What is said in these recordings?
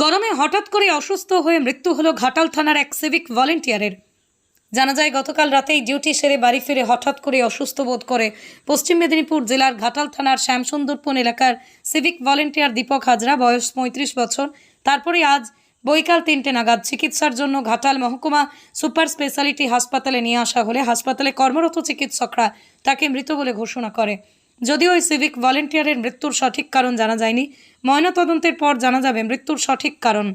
গরমে হঠাৎ করে অসুস্থ হয়ে মৃত্যু হলো ঘাটাল থানার এক সিভিক ভলেন্টিয়ারের। জানা যায় গতকাল রাতেই ডিউটি সেরে বাড়ি ফিরে হঠাৎ করে অসুস্থ বোধ করে পশ্চিম মেদিনীপুর জেলার ঘাটাল থানার শ্যামসুন্দরপুর এলাকার সিভিক ভলেন্টিয়ার দীপক হাজরা, বয়স ৩৫ বছর। তারপরে আজ বৈকাল ৩টে নাগাদ চিকিৎসার জন্য ঘাটাল মহকুমা সুপার স্পেশালিটি হাসপাতালে নিয়ে আসা হলে হাসপাতালে কর্মরত চিকিৎসকরা তাকে মৃত বলে ঘোষণা করে। যদিও ওই সিভিক ভলেন্টিয়ারের মৃত্যুর সঠিক কারণ জানা যায়নি। ময়নাতদন্তের পর জানা যাবে মৃত্যুর সঠিক কারণ।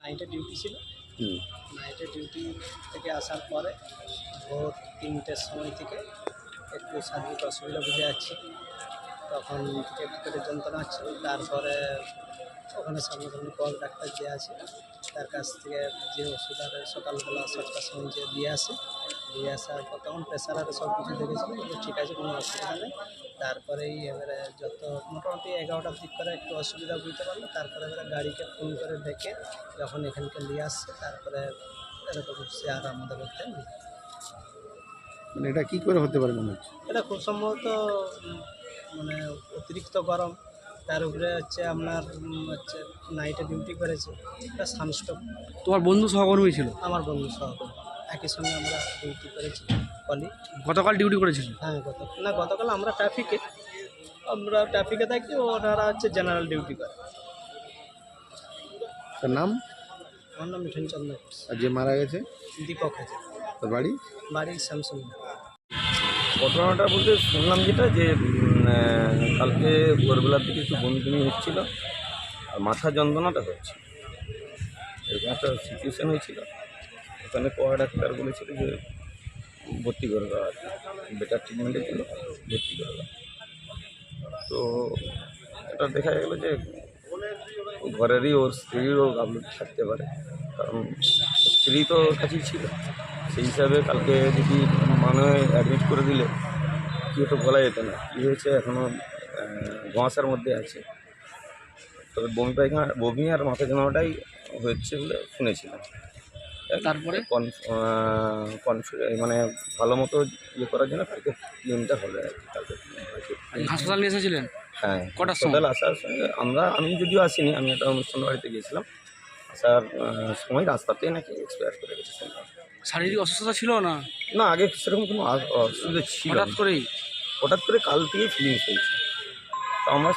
নাইটে ডিউটি ছিল। নাইটে ডিউটি থেকে আসার পরে ভোর 3টের সময় থেকে একটু শারীরিক অসুবিধা বুঝে যাচ্ছি। তখন থেকে পেটের যন্ত্রণা হচ্ছিল। তারপরে ওখানে সামনাসামনি বড় ডাক্তার যে আছে তার কাছ থেকে যে ওষুধ আর সকালবেলা 7টার সময় যে দিয়ে আসার পর তখন প্রেশার আর সব কিছু দেখেছিল, ঠিক আছে, কোনো অসুবিধা নেই। তারপরেই এবারে যত মোটামুটি 11টার দিক করে একটু অসুবিধা বুঝতে পারলো। তারপরে এবারে গাড়িকে ফোন করে ডেকে যখন এখানকে নিয়ে আসছে, তারপরে এরকম সে আর আমাদের করতে নেই। মানে এটা কী করে হতে পারে মনে হচ্ছে? এটা খুব সম্ভবত মানে অতিরিক্ত গরম, তার উপরে হচ্ছে আপনার হচ্ছে নাইটে ডিউটি করেছে, এটা সানস্ট্রোক। তোমার বন্ধু সহকর্মী ছিল? আমার বন্ধু সহকর্মী, একই সঙ্গে আমরা ডিউটি করেছি। কলি গতকাল ডিউটি করেছিল? হ্যাঁ, গতকাল আমরা ট্রাফিকে থাকি, ওনারা হচ্ছে জেনারেল ডিউটি করে। তার নাম? আমার নাম মিঠুন চন্দ্র। আর যে মারা গেছে? দীপক আছে। তার বাড়ি স্যামসুং। ঘটনাটা বলতে শুনলাম যেটা যে কালকে ভোরবেলার দিকে একটু বমি টমি হচ্ছিল আর মাথা যন্ত্রণাটা হচ্ছে, এরকম একটা সিচুয়েশান হয়েছিল। ওখানে কোয়া ডাক্তার বলেছিল যে ভর্তি করে দেওয়া, বেটার ট্রিটমেন্টের জন্য ভর্তি করে দেওয়া। তো এটা দেখা গেলো যে ঘরেরই ওর স্ত্রীরও গাফলতি থাকতে পারে, কারণ স্ত্রী তো ওর কাছেই ছিল। সেই হিসাবে কালকে যদি মানে অ্যাডমিট করে দিলে কেউ তো বলা যেত না কী হয়েছে, এখনও ধোঁয়াশার মধ্যে আছে। তবে বমি আর মাথা যন্ত্রণাটাই হচ্ছে বলে শুনেছিলাম। তারপরে মানে ভালো মতো ইয়ে করার জন্য কালকে ক্লিনটা হলে আর কি কালকে হাসপাতাল নিয়ে এসেছিলেন? হ্যাঁ, কটার সময়? হাসপাতাল আসার সঙ্গে আমি যদিও আসিনি, আমি একটা অনুষ্ঠান বাড়িতে গিয়েছিলাম। আসার সময় রাস্তাতেই নাকি এক্সপায়ার করে গেছে শুনলাম। শারীরিক অসুস্থতা ছিল না? না, আগে সেরকম কোনো অসুবিধা ছিল না। হঠাৎ করে কাল থেকেই ফিলিংস হয়েছে। তো আমরা